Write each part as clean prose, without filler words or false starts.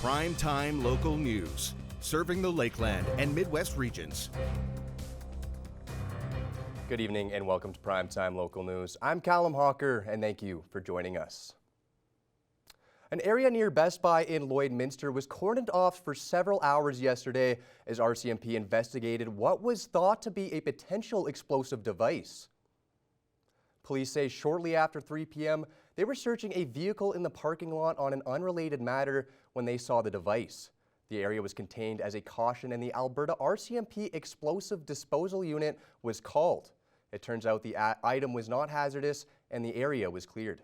Primetime local news, serving the Lakeland and Midwest regions. Good evening and welcome to Primetime Local News. I'm Callum Hawker and thank you for joining us. An area near Best Buy in Lloydminster was cordoned off for several hours yesterday as RCMP investigated what was thought to be a potential explosive device. Police say shortly after 3 p.m., they were searching a vehicle in the parking lot on an unrelated matter when they saw the device. The area was contained as a caution and the Alberta RCMP Explosive Disposal Unit was called. It turns out the item was not hazardous and the area was cleared.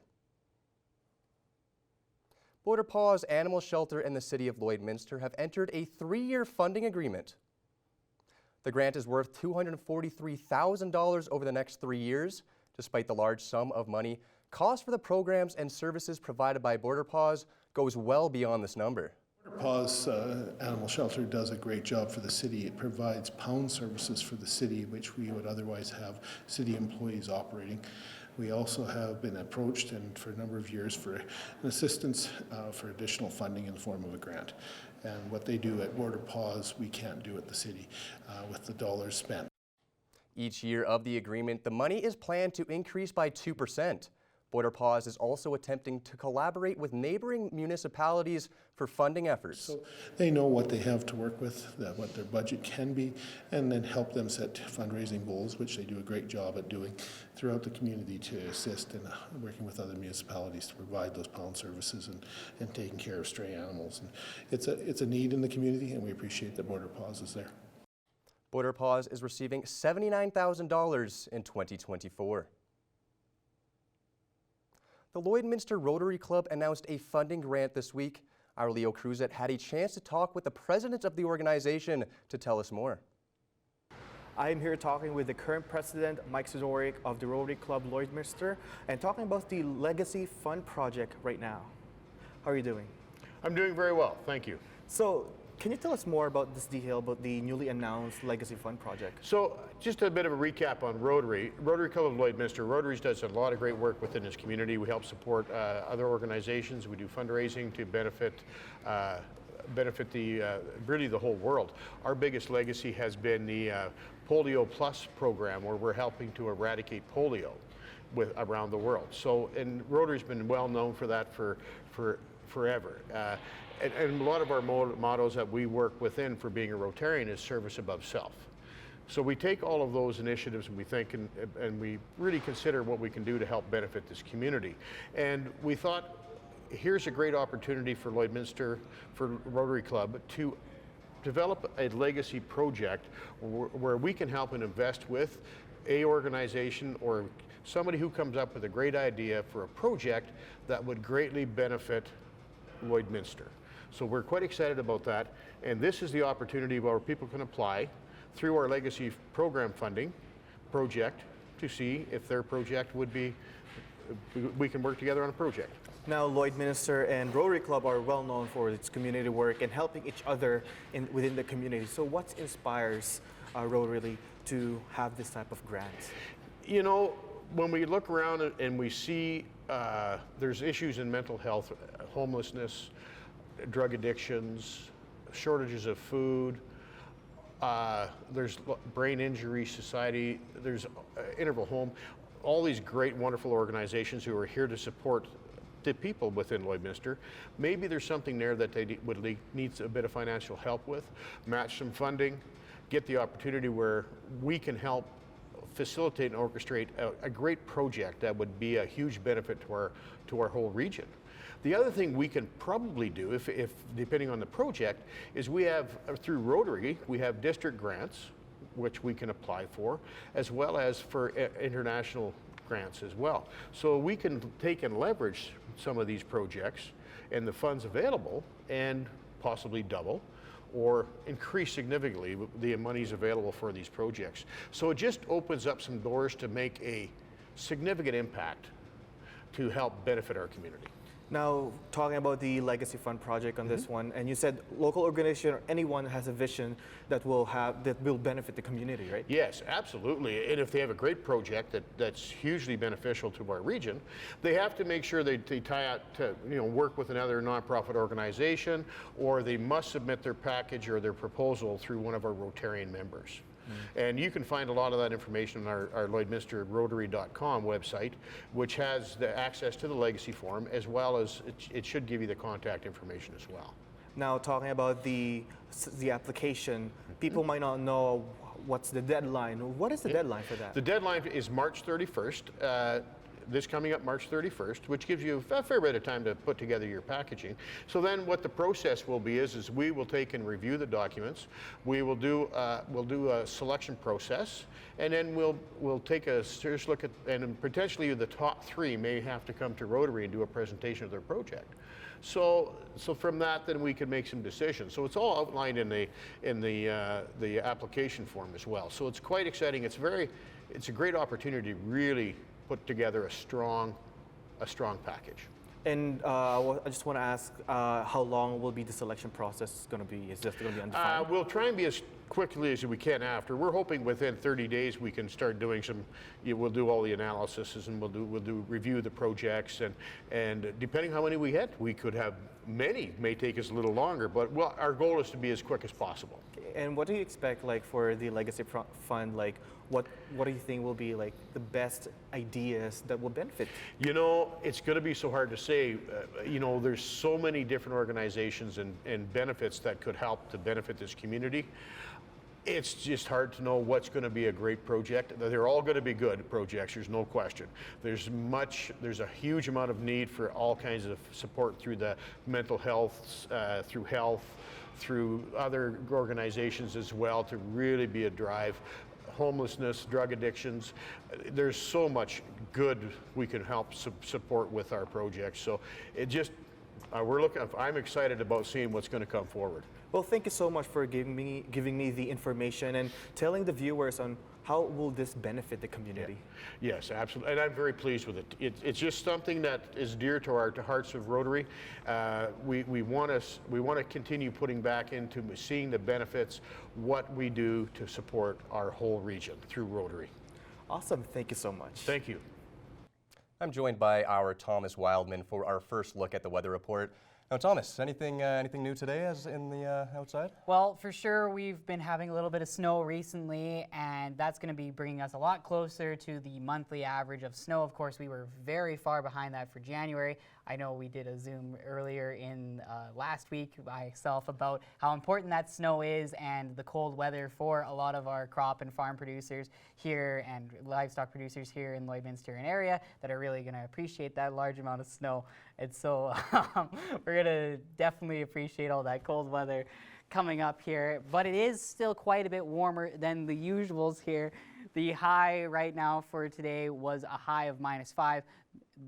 Border Paws Animal Shelter and the City of Lloydminster have entered a 3-year funding agreement. The grant is worth $243,000 over the next 3 years. Despite the large sum of money, cost for the programs and services provided by Border Paws goes well beyond this number. Border Paws Animal Shelter does a great job for the city. It provides pound services for the city, which we would otherwise have city employees operating. We also have been approached and for a number of years for an assistance for additional funding in the form of a grant. And what they do at Border Paws, we can't do at the city with the dollars spent. Each year of the agreement, the money is planned to increase by 2%. Border Paws is also attempting to collaborate with neighboring municipalities for funding efforts. So they know what they have to work with, what their budget can be, and then help them set fundraising goals, which they do a great job at doing throughout the community to assist in working with other municipalities to provide those pound services and taking care of stray animals. And it's a need in the community, and we appreciate that Border Paws is there. Border Paws is receiving $79,000 in 2024. The Lloydminster Rotary Club announced a funding grant this week. Our Leo Cruzet had a chance to talk with the president of the organization to tell us more. I am here talking with the current president, Mike Sidoric of the Rotary Club Lloydminster, and talking about the Legacy Fund project right now. How are you doing? I'm doing very well, thank you. So, can you tell us more about this detail about the newly announced Legacy Fund project? So, just a bit of a recap on Rotary. Rotary Club of Lloydminster. Rotary does a lot of great work within this community. We help support other organizations. We do fundraising to benefit really the whole world. Our biggest legacy has been the Polio Plus program, where we're helping to eradicate polio around the world. So, and Rotary's been well known for that for forever. And a lot of our mottos that we work within for being a Rotarian is service above self. So we take all of those initiatives and we think and we really consider what we can do to help benefit this community. And we thought, here's a great opportunity for Lloydminster, for Rotary Club, to develop a legacy project where we can help and invest with a organization or somebody who comes up with a great idea for a project that would greatly benefit Lloydminster. So we're quite excited about that, and this is the opportunity where people can apply through our legacy program funding project to see if their project would be, we can work together on a project. Now, Lloydminster and Rotary Club are well known for its community work and helping each other within the community. So what inspires Rotary to have this type of grant? You know, when we look around and we see there's issues in mental health, homelessness, drug addictions, shortages of food, there's Brain Injury Society, there's Interval Home, all these great, wonderful organizations who are here to support the people within Lloydminster. Maybe there's something there that they would need a bit of financial help with, match some funding, get the opportunity where we can help facilitate and orchestrate a great project that would be a huge benefit to our whole region. The other thing we can probably do, if depending on the project, is we have, through Rotary, we have district grants, which we can apply for, as well as for international grants as well. So we can take and leverage some of these projects and the funds available and possibly double or increase significantly the monies available for these projects. So it just opens up some doors to make a significant impact to help benefit our community. Now, talking about the Legacy Fund project on this one, and you said local organization or anyone has a vision that will benefit the community, right? Yes, absolutely. And if they have a great project that's hugely beneficial to our region, they have to make sure they tie out to, work with another nonprofit organization, or they must submit their package or their proposal through one of our Rotarian members. And you can find a lot of that information on our LloydminsterRotary.com website, which has the access to the Legacy Form, as well as it should give you the contact information as well. Now, talking about the application, people might not know what's the deadline. What is the deadline for that? The deadline is March 31st. This coming up March 31st, which gives you a fair bit of time to put together your packaging. So then what the process will be is we will take and review the documents. We will do a selection process, and then we'll take a serious look at, and potentially the top 3 may have to come to Rotary and do a presentation of their project. So from that, then we can make some decisions. So it's all outlined in the application form as well. So it's quite exciting. It's a great opportunity to really put together a strong package. And I just want to ask, how long will be the selection process going to be? Is this going to be undefined? We'll try and be as quickly as we can after. We're hoping within 30 days we can start doing we'll do all the analysis, and we'll review the projects, and depending how many we get, we could have many. May take us a little longer, but our goal is to be as quick as possible. And what do you expect, like, for the Legacy Fund? Like, what do you think will be like the best ideas that will benefit? It's going to be so hard to say. There's so many different organizations and benefits that could help to benefit this community. It's just hard to know what's going to be a great project. They're all going to be good projects, there's no question. There's a huge amount of need for all kinds of support through the mental health, through health, through other organizations as well, to really be a drive. Homelessness, drug addictions. There's so much good we can help support with our projects. So I'm excited about seeing what's going to come forward. Well, thank you so much for giving me the information and telling the viewers on how will this benefit the community. Yeah. Yes, absolutely, and I'm very pleased with it. It's just something that is dear to our hearts of Rotary. We want to continue putting back into seeing the benefits, what we do to support our whole region through Rotary. Awesome, thank you so much. Thank you. I'm joined by our Thomas Wildman for our first look at the weather report. Now, Thomas, anything new today as in the outside? Well, for sure, we've been having a little bit of snow recently, and that's going to be bringing us a lot closer to the monthly average of snow. Of course, we were very far behind that for January. I know we did a Zoom earlier in last week myself about how important that snow is and the cold weather for a lot of our crop and farm producers here and livestock producers here in Lloydminster and area that are really going to appreciate that large amount of snow. And so we're going to definitely appreciate all that cold weather coming up here. But it is still quite a bit warmer than the usuals here. The high right now for today was a high of -5.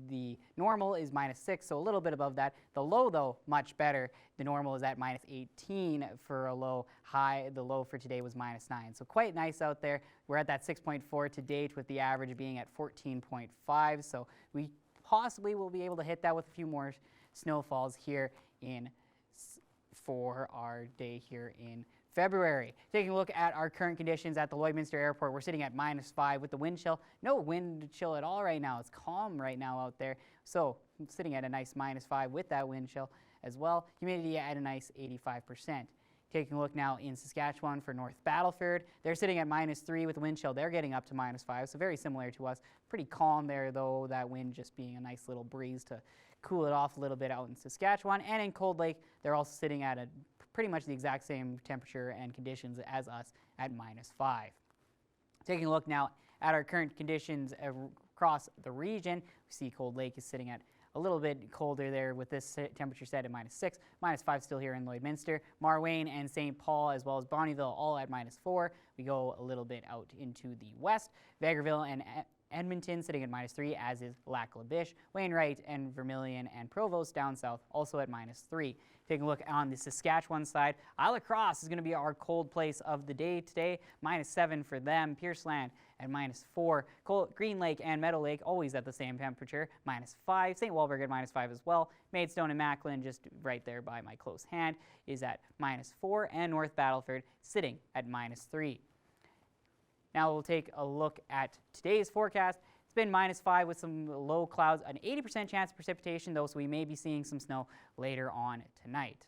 The normal is -6, so a little bit above that. The low, though, much better. The normal is at -18 for a low. High, the low for today was -9. So quite nice out there. We're at that 6.4 to date, with the average being at 14.5. So we possibly will be able to hit that with a few more snowfalls here for our day here in February. Taking a look at our current conditions at the Lloydminster Airport, we're sitting at -5 with the wind chill. No wind chill at all right now. It's calm right now out there. So sitting at a nice -5 with that wind chill as well. Humidity at a nice 85%. Taking a look now in Saskatchewan for North Battleford, they're sitting at -3 with the wind chill. They're getting up to -5, so very similar to us. Pretty calm there, though, that wind just being a nice little breeze to cool it off a little bit out in Saskatchewan. And in Cold Lake, they're also sitting at pretty much the exact same temperature and conditions as us at -5. Taking a look now at our current conditions across the region, we see Cold Lake is sitting at a little bit colder there with this temperature set at -6, -5 still here in Lloydminster. Marwayne and St. Paul, as well as Bonnyville, all at -4. We go a little bit out into the west. Vegreville and Edmonton sitting at -3, as is Lac La Biche. Wainwright and Vermilion and Provost down south also at -3. Taking a look on the Saskatchewan side, Isle of Cross is going to be our cold place of the day today. -7 for them. Pierceland at -4. Green Lake and Meadow Lake always at the same temperature, -5. St. Walburg at -5 as well. Maidstone and Macklin, just right there by my close hand, is at -4, and North Battleford sitting at -3. Now we'll take a look at today's forecast. It's been -5 with some low clouds, an 80% chance of precipitation though, so we may be seeing some snow later on tonight.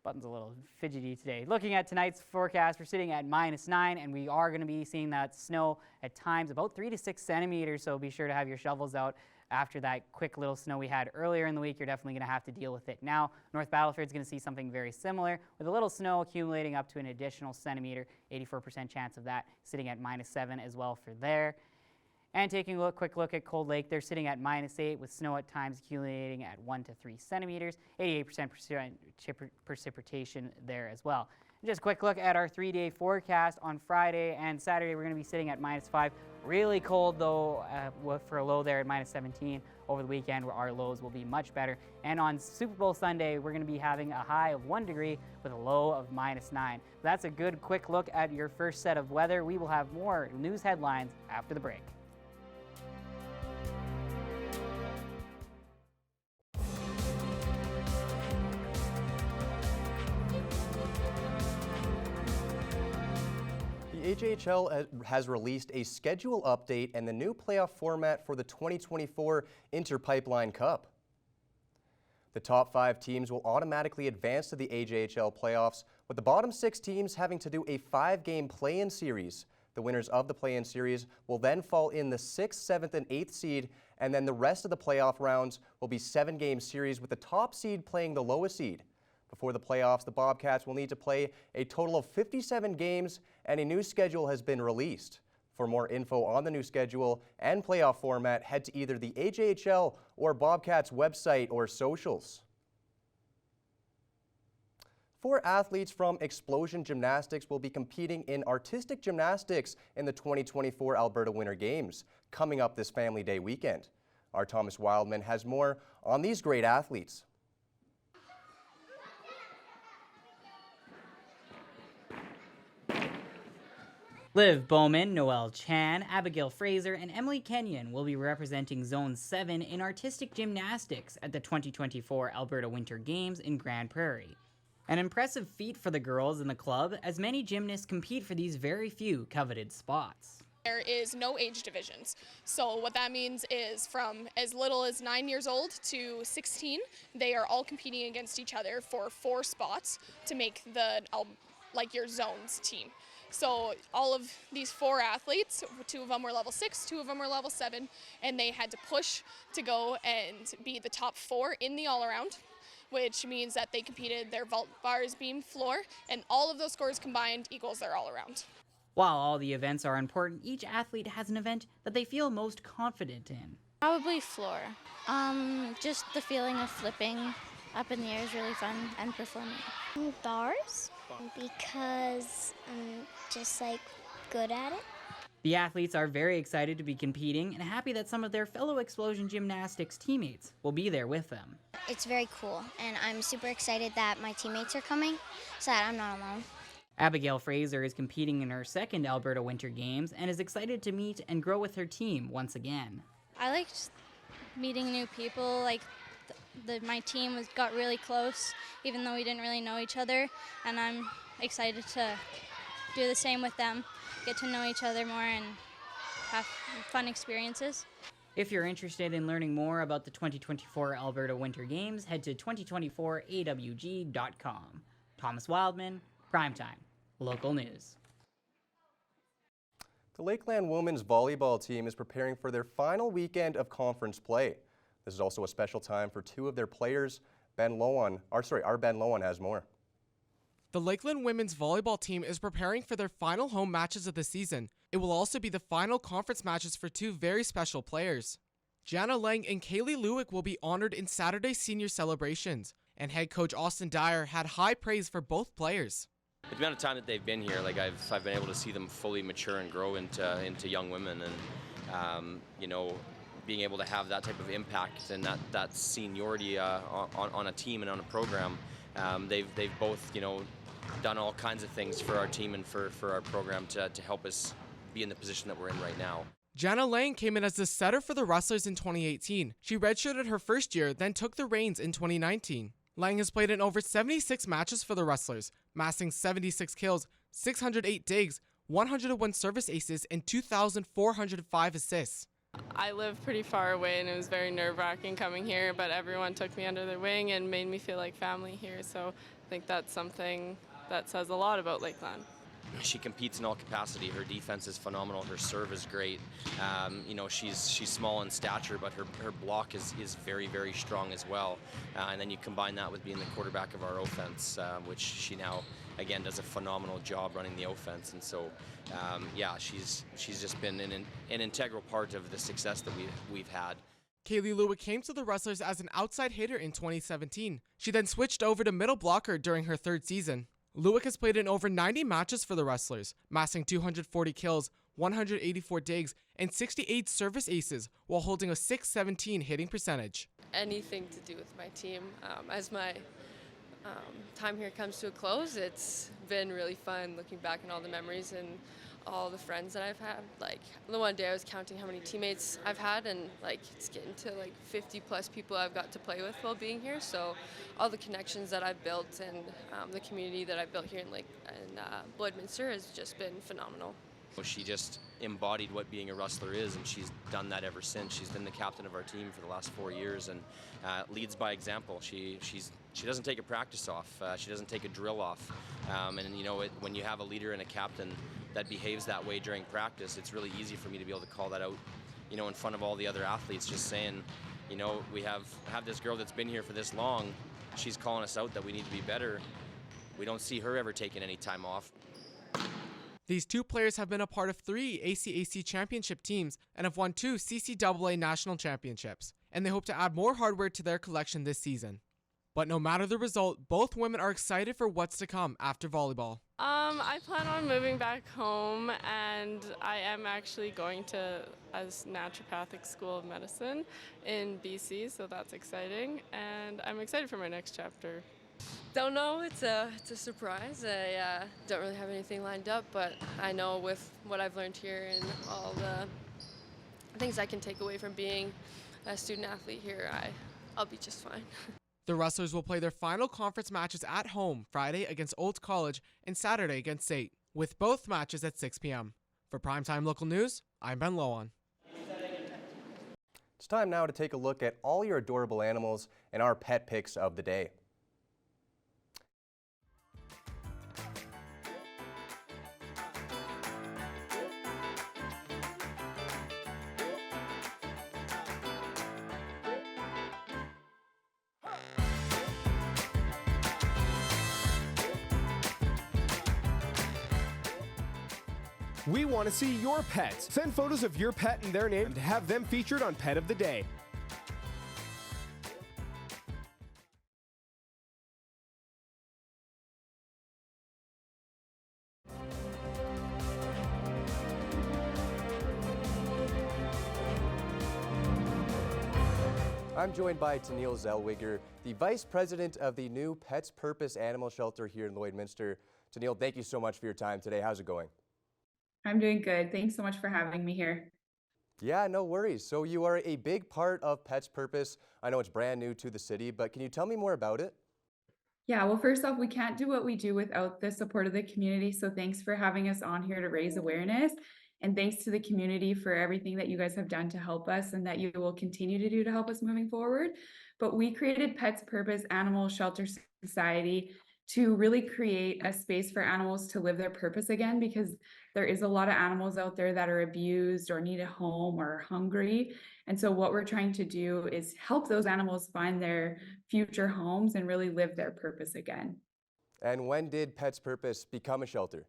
Button's a little fidgety today. Looking at tonight's forecast, we're sitting at -9, and we are going to be seeing that snow at times about 3 to 6 centimeters, so be sure to have your shovels out. After that quick little snow we had earlier in the week, you're definitely going to have to deal with it now. North Battleford's going to see something very similar, with a little snow accumulating up to an additional centimeter, 84% chance of that, sitting at -7 as well for there. And taking a quick look at Cold Lake, they're sitting at -8 with snow at times accumulating at 1 to 3 centimeters, 88% precipitation there as well. And just a quick look at our 3-day forecast. On Friday and Saturday, we're going to be sitting at -5. Really cold though, for a low there at -17. Over the weekend, where our lows will be much better. And on Super Bowl Sunday, we're going to be having a high of 1 degree with a low of -9. That's a good quick look at your first set of weather. We will have more news headlines after the break. The AJHL has released a schedule update and the new playoff format for the 2024 Interpipeline Cup. The top 5 teams will automatically advance to the AJHL playoffs, with the bottom 6 teams having to do a 5-game play-in series. The winners of the play-in series will then fall in the 6th, 7th, and 8th seed, and then the rest of the playoff rounds will be 7-game series with the top seed playing the lowest seed. Before the playoffs, the Bobcats will need to play a total of 57 games, and a new schedule has been released. For more info on the new schedule and playoff format, head to either the AJHL or Bobcats website or socials. 4 athletes from Explosion Gymnastics will be competing in artistic gymnastics in the 2024 Alberta Winter Games, coming up this Family Day weekend. Our Thomas Wildman has more on these great athletes. Liv Bowman, Noelle Chan, Abigail Fraser, and Emily Kenyon will be representing Zone 7 in artistic gymnastics at the 2024 Alberta Winter Games in Grand Prairie. An impressive feat for the girls in the club, as many gymnasts compete for these very few coveted spots. There is no age divisions. So what that means is from as little as 9 years old to 16, they are all competing against each other for 4 spots to make the your zones team. So all of these 4 athletes, 2 of them were level 6, 2 of them were level 7, and they had to push to go and be the top 4 in the all-around, which means that they competed their vault, bars, beam, floor, and all of those scores combined equals their all-around. While all the events are important, each athlete has an event that they feel most confident in. Probably floor. Just the feeling of flipping up in the air is really fun, and performing. Bars, because I'm just good at it. The athletes are very excited to be competing and happy that some of their fellow Explosion Gymnastics teammates will be there with them. It's very cool, and I'm super excited that my teammates are coming so that I'm not alone. Abigail Fraser is competing in her second Alberta Winter Games and is excited to meet and grow with her team once again. I liked meeting new people. My team got really close, even though we didn't really know each other, and I'm excited to do the same with them, get to know each other more and have fun experiences. If you're interested in learning more about the 2024 Alberta Winter Games, head to 2024awg.com. Thomas Wildman, Primetime, local news. The Lakeland women's volleyball team is preparing for their final weekend of conference play. This is also a special time for 2 of their players. Our Ben Lohan has more. The Lakeland women's volleyball team is preparing for their final home matches of the season. It will also be the final conference matches for 2 very special players. Jana Lang and Kaylee Lewick will be honored in Saturday's senior celebrations, and head coach Austin Dyer had high praise for both players. The amount of time that they've been here, I've been able to see them fully mature and grow into young women, and being able to have that type of impact and that seniority on a team and on a program. They've both done all kinds of things for our team and for our program to help us be in the position that we're in right now. Jana Lang came in as the setter for the Rustlers in 2018. She redshirted her first year, then took the reins in 2019. Lang has played in over 76 matches for the Rustlers, massing 76 kills, 608 digs, 101 service aces, and 2,405 assists. I live pretty far away and it was very nerve-wracking coming here, but everyone took me under their wing and made me feel like family here, so I think that's something that says a lot about Lakeland. She competes in all capacity. Her defense is phenomenal. Her serve is great. She's small in stature, but her block is very, very strong as well. And then you combine that with being the quarterback of our offense, which she now, again, does a phenomenal job running the offense. And so, she's just been an integral part of the success that we've had. Kaylee Lewick came to the Rustlers as an outside hitter in 2017. She then switched over to middle blocker during her third season. Lewick has played in over 90 matches for the Rustlers, massing 240 kills, 184 digs, and 68 service aces while holding a .617 hitting percentage. Anything to do with my team. As my time here comes to a close, it's been really fun looking back on all the memories and all the friends that I've had. Like the one day I was counting how many teammates I've had, and like it's getting to like 50 plus people I've got to play with while being here. So all the connections that I've built and the community that I've built here in Lloydminster has just been phenomenal. She just embodied what being a Rustler is, and she's done that ever since. She's been the captain of our team for the last 4 years and leads by example. She doesn't take a practice off. She doesn't take a drill off. When you have a leader and a captain that behaves that way during practice, it's really easy for me to be able to call that out, in front of all the other athletes, just saying, we have this girl that's been here for this long. She's calling us out that we need to be better. We don't see her ever taking any time off. These two players have been a part of 3 ACAC championship teams and have won 2 CCAA national championships, and they hope to add more hardware to their collection this season. But no matter the result, both women are excited for what's to come after volleyball. I plan on moving back home, and I am actually going to a naturopathic school of medicine in BC, so that's exciting, and I'm excited for my next chapter. Don't know, it's a surprise. I don't really have anything lined up, but I know with what I've learned here and all the things I can take away from being a student athlete here, I'll be just fine. The Rustlers will play their final conference matches at home Friday against Olds College and Saturday against St., with both matches at 6 p.m. For Primetime Local News, I'm Ben Lowan. It's time now to take a look at all your adorable animals and our pet picks of the day. We want to see your pets. Send photos of your pet and their name to have them featured on Pet of the Day. I'm joined by Tennille Zellweger, the Vice President of the new Pets Purpose Animal Shelter here in Lloydminster. Tennille, thank you so much for your time today. How's it going? I'm doing good. Thanks so much for having me here. Yeah, no worries. So you are a big part of Pets Purpose. I know it's brand new to the city, but can you tell me more about it? Yeah, well, first off, we can't do what we do without the support of the community. So thanks for having us on here to raise awareness. And thanks to the community for everything that you guys have done to help us and that you will continue to do to help us moving forward. But we created Pets Purpose Animal Shelter Society to really create a space for animals to live their purpose again, because there is a lot of animals out there that are abused or need a home or are hungry. And so what we're trying to do is help those animals find their future homes and really live their purpose again. And when did Pets Purpose become a shelter?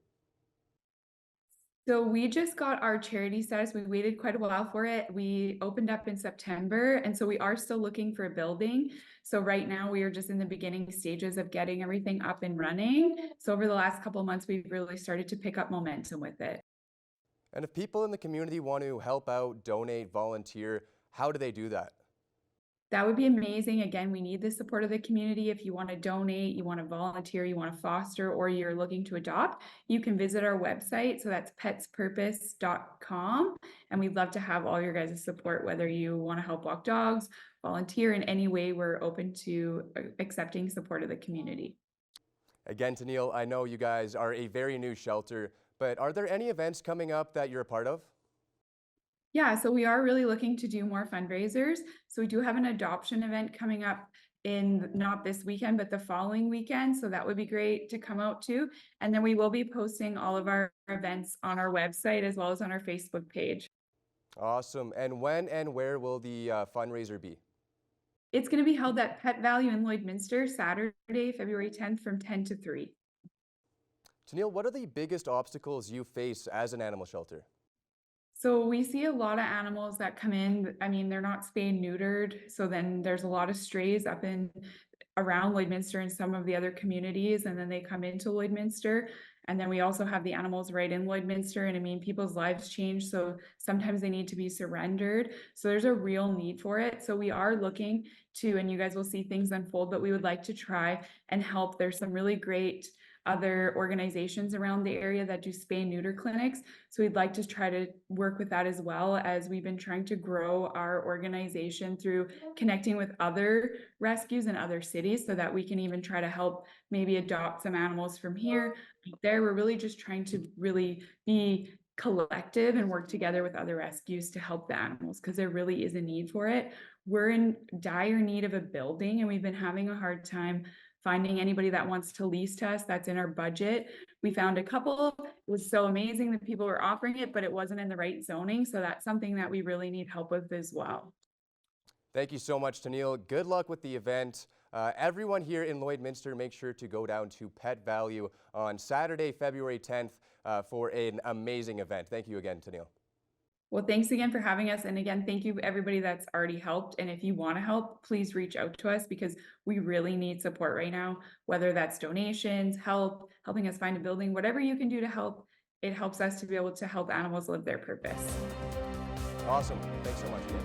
So we just got our charity status. We waited quite a while for it. We opened up in September, and so we are still looking for a building. So right now we are just in the beginning stages of getting everything up and running. So over the last couple of months, we've really started to pick up momentum with it. And if people in the community want to help out, donate, volunteer, how do they do that? That would be amazing. Again, we need the support of the community. If you want to donate, you want to volunteer, you want to foster, or you're looking to adopt, you can visit our website. So that's petspurpose.com. And we'd love to have all your guys' support, whether you want to help walk dogs, volunteer in any way, we're open to accepting support of the community. Again, Tennille, I know you guys are a very new shelter, but are there any events coming up that you're a part of? Yeah, so we are really looking to do more fundraisers. So we do have an adoption event coming up in not this weekend, but the following weekend. So that would be great to come out to. And then we will be posting all of our events on our website as well as on our Facebook page. Awesome. And when and where will the fundraiser be? It's going to be held at Pet Value in Lloydminster, Saturday, February 10th from 10 to 3. Tennille, what are the biggest obstacles you face as an animal shelter? So we see a lot of animals that come in. I mean, they're not spayed neutered. So then there's a lot of strays up in around Lloydminster and some of the other communities, and then they come into Lloydminster. And then we also have the animals right in Lloydminster. And I mean, people's lives change. So sometimes they need to be surrendered. So there's a real need for it. So we are looking to, and you guys will see things unfold, but we would like to try and help. There's some really great other organizations around the area that do spay and neuter clinics. So we'd like to try to work with that as well, as we've been trying to grow our organization through connecting with other rescues in other cities so that we can even try to help maybe adopt some animals from here. There, we're really just trying to really be collective and work together with other rescues to help the animals because there really is a need for it. We're in dire need of a building and we've been having a hard time finding anybody that wants to lease to us that's in our budget. We found a couple. It was so amazing that people were offering it, but it wasn't in the right zoning. So that's something that we really need help with as well. Thank you so much, Tennille. Good luck with the event. Everyone here in Lloydminster, make sure to go down to Pet Value on Saturday, February 10th for an amazing event. Thank you again, Tennille. Well, thanks again for having us. And again, thank you everybody that's already helped. And if you want to help, please reach out to us because we really need support right now, whether that's donations, help, helping us find a building, whatever you can do to help. It helps us to be able to help animals live their purpose. Awesome. Thanks so much again.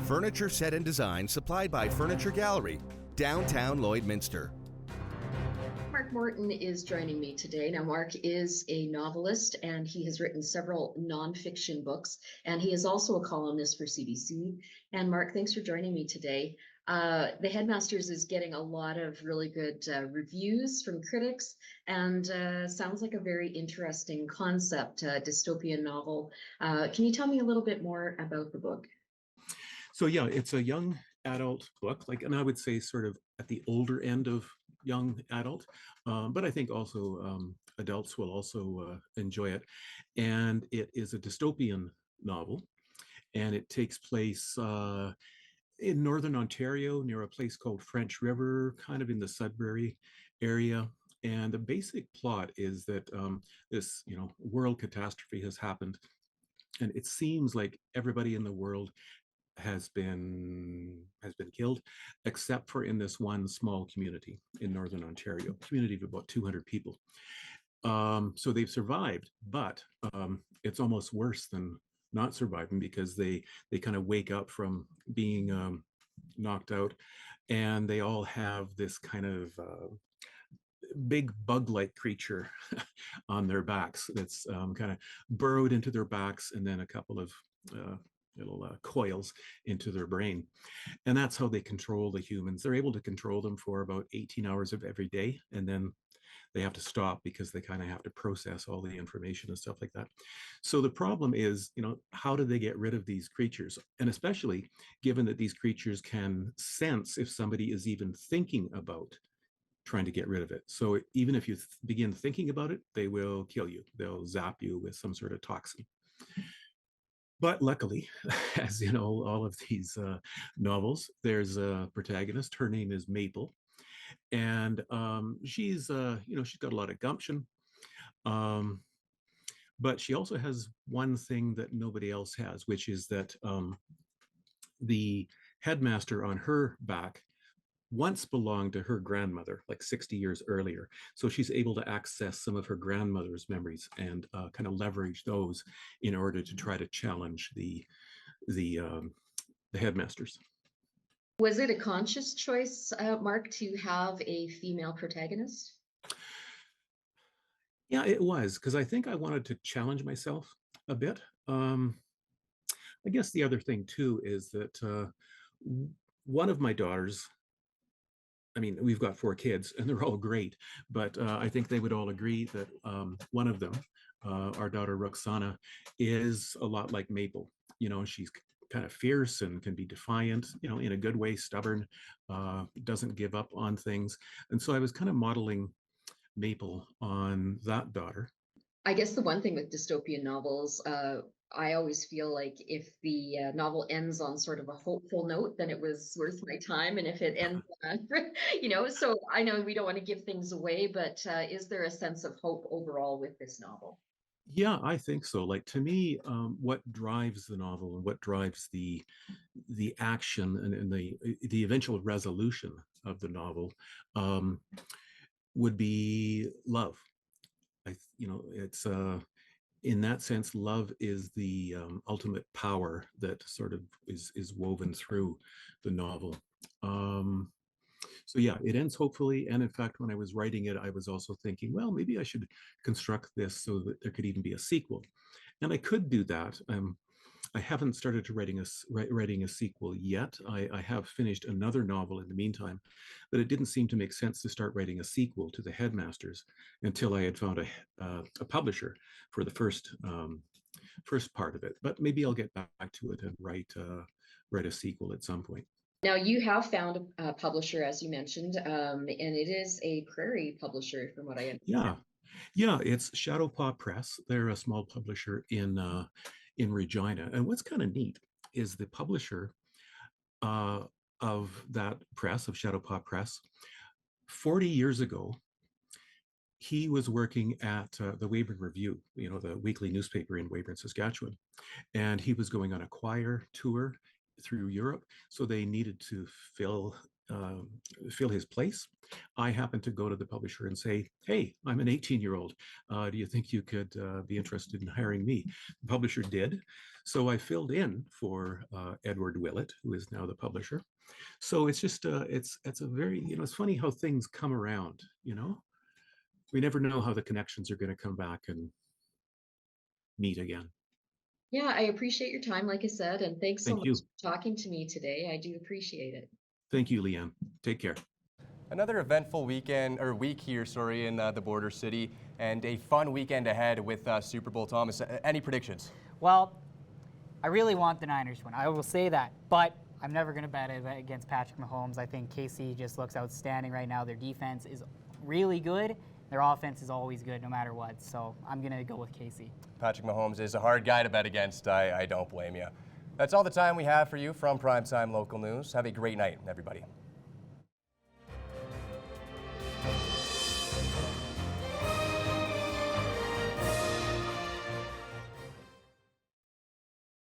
Furniture set and design supplied by Furniture Gallery, downtown Lloydminster. Mark Morton is joining me today. Now, Mark is a novelist and he has written several nonfiction books, and he is also a columnist for CBC. And Mark, thanks for joining me today. The Headmasters is getting a lot of really good reviews from critics, and sounds like a very interesting concept, dystopian novel. Can you tell me a little bit more about the book? So yeah, it's a young adult book, and I would say sort of at the older end of young adult, but I think also adults will also enjoy it. And it is a dystopian novel, and it takes place in Northern Ontario near a place called French River, kind of in the Sudbury area. And the basic plot is that this, world catastrophe has happened, and it seems like everybody in the world has been killed, except for in this one small community in Northern Ontario, community of about 200 people. So they've survived, but it's almost worse than not surviving because they kind of wake up from being knocked out, and they all have this kind of big bug-like creature on their backs that's kind of burrowed into their backs, and then a couple of little coils into their brain. And that's how they control the humans. They're able to control them for about 18 hours of every day, and then they have to stop because they kind of have to process all the information and stuff like that. So the problem is, how do they get rid of these creatures? And especially given that these creatures can sense if somebody is even thinking about trying to get rid of it. So even if you begin thinking about it, they will kill you. They'll zap you with some sort of toxin. But luckily, as in all of these novels, there's a protagonist. Her name is Maple, and she's she's got a lot of gumption, but she also has one thing that nobody else has, which is that the headmaster on her back once belonged to her grandmother, like 60 years earlier. So she's able to access some of her grandmother's memories and kind of leverage those in order to try to challenge the headmasters. Was it a conscious choice, Mark, to have a female protagonist? Yeah, it was, because I think I wanted to challenge myself a bit. I guess the other thing too is that one of my daughters, I mean, we've got 4 kids and they're all great, but I think they would all agree that one of them, our daughter Roxana, is a lot like Maple. You know, she's kind of fierce and can be defiant, you know, in a good way, stubborn, doesn't give up on things. And so I was kind of modeling Maple on that daughter. I guess the one thing with dystopian novels, I always feel like if the novel ends on sort of a hopeful note, then it was worth my time. And if it ends, so I know we don't want to give things away, but is there a sense of hope overall with this novel? Yeah, I think so. Like to me, what drives the novel and what drives the action and the eventual resolution of the novel would be love. It's in that sense, love is the ultimate power that sort of is woven through the novel. So yeah, it ends hopefully. And in fact, when I was writing it, I was also thinking, well, maybe I should construct this so that there could even be a sequel. And I could do that. I haven't started to writing a sequel yet. I have finished another novel in the meantime, but it didn't seem to make sense to start writing a sequel to The Headmasters until I had found a publisher for the first part of it. But maybe I'll get back to it and write a sequel at some point. Now, you have found a publisher, as you mentioned, and it is a Prairie publisher, from what I understand. Yeah, it's Shadowpaw Press. They're a small publisher in Regina. And what's kind of neat is the publisher of that press, of Shadowpaw Press, 40 years ago, he was working at the Weyburn Review, you know, the weekly newspaper in Weyburn, Saskatchewan. And he was going on a choir tour through Europe. So they needed to fill his place. I happened to go to the publisher and say, hey, I'm an 18-year-old. Do you think you could be interested in hiring me? The publisher did. So I filled in for Edward Willett, who is now the publisher. So it's just, it's a very, you know, it's funny how things come around, you know? We never know how the connections are going to come back and meet again. Yeah, I appreciate your time, like I said, and thanks so Thank much you. for talking to me today. I do appreciate it. Thank you, Leanne. Take care. Another eventful week here, in the border city, and a fun weekend ahead with Super Bowl. Thomas, any predictions? Well, I really want the Niners to win. I will say that, but I'm never going to bet against Patrick Mahomes. I think KC just looks outstanding right now. Their defense is really good. Their offense is always good no matter what, so I'm going to go with KC. Patrick Mahomes is a hard guy to bet against. I don't blame you. That's all the time we have for you from Primetime Local News. Have a great night, everybody.